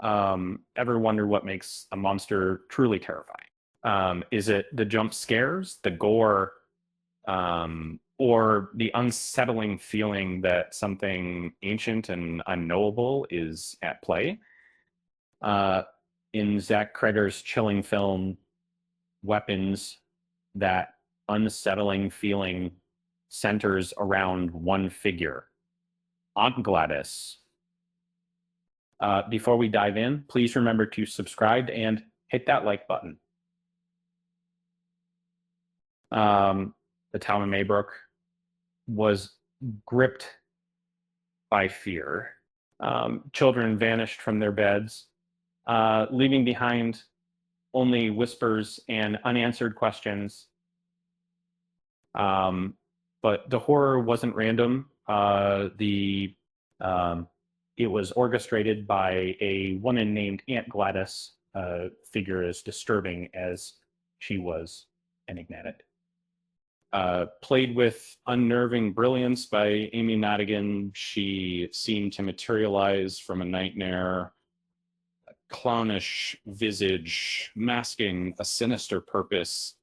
Ever wonder what makes a monster truly terrifying? Is it the jump scares, the gore, or the unsettling feeling that something ancient and unknowable is at play? Uh, in Zach Cregger's chilling film, Weapons, that unsettling feeling centers around one figure, Aunt Gladys. Before we dive in, please remember to subscribe and hit that like button. The town of Maybrook was gripped by fear. Children vanished from their beds, leaving behind only whispers and unanswered questions. But the horror wasn't random. It was orchestrated by a woman named Aunt Gladys, a figure as disturbing as she was enigmatic. Played with unnerving brilliance by Amy Madigan, she seemed to materialize from a nightmare, a clownish visage, masking a sinister purpose.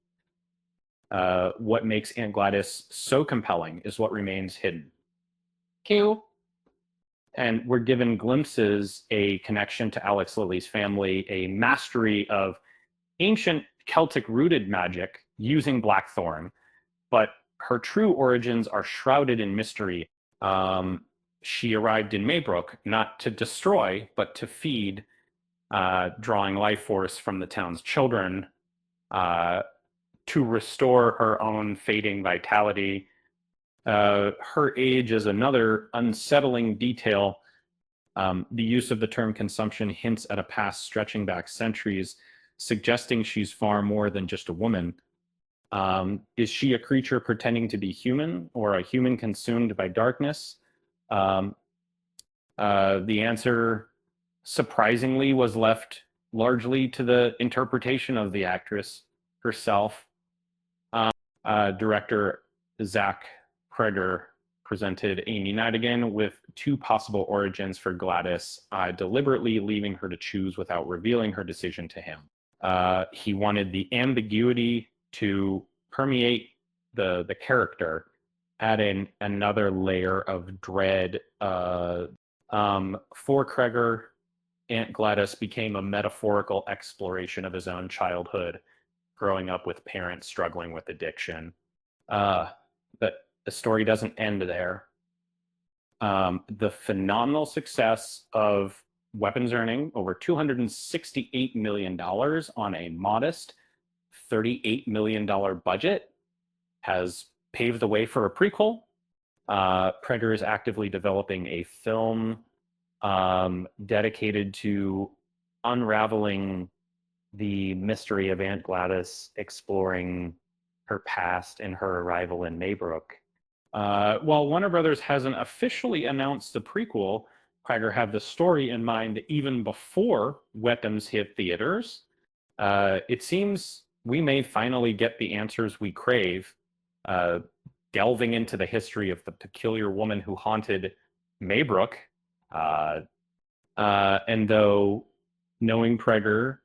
What makes Aunt Gladys so compelling is what remains hidden. Q. And we're given glimpses, a connection to Alex Lilly's family, a mastery of ancient Celtic-rooted magic using Blackthorn, but her true origins are shrouded in mystery. She arrived in Maybrook not to destroy, but to feed, drawing life force from the town's children, to restore her own fading vitality. Her age is another unsettling detail. The use of the term consumption hints at a past stretching back centuries, suggesting she's far more than just a woman. Is she a creature pretending to be human, or a human consumed by darkness? The answer, surprisingly, was left largely to the interpretation of the actress herself. Director Zach Cregger presented Amy Madigan with two possible origins for Gladys, deliberately leaving her to choose without revealing her decision to him. He wanted the ambiguity to permeate the character, adding another layer of dread. For Cregger, Aunt Gladys became a metaphorical exploration of his own childhood, growing up with parents struggling with addiction. But the story doesn't end there. The phenomenal success of Weapons earning over $268 million on a modest $38 million budget has paved the way for a prequel. Cregger is actively developing a film dedicated to unraveling the mystery of Aunt Gladys, exploring her past and her arrival in Maybrook. While Warner Brothers hasn't officially announced the prequel, Cregger had the story in mind even before Weapons hit theaters. It seems we may finally get the answers we crave, delving into the history of the peculiar woman who haunted Maybrook. And though knowing Cregger,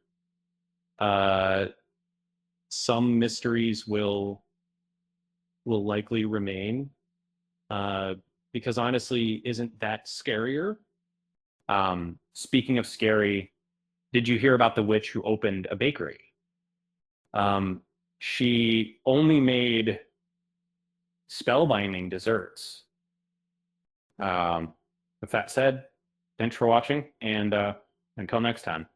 some mysteries will likely remain, because honestly, isn't that scarier? Speaking of scary, did you hear about the witch who opened a bakery? She only made spellbinding desserts. With that said, thanks for watching, and until next time.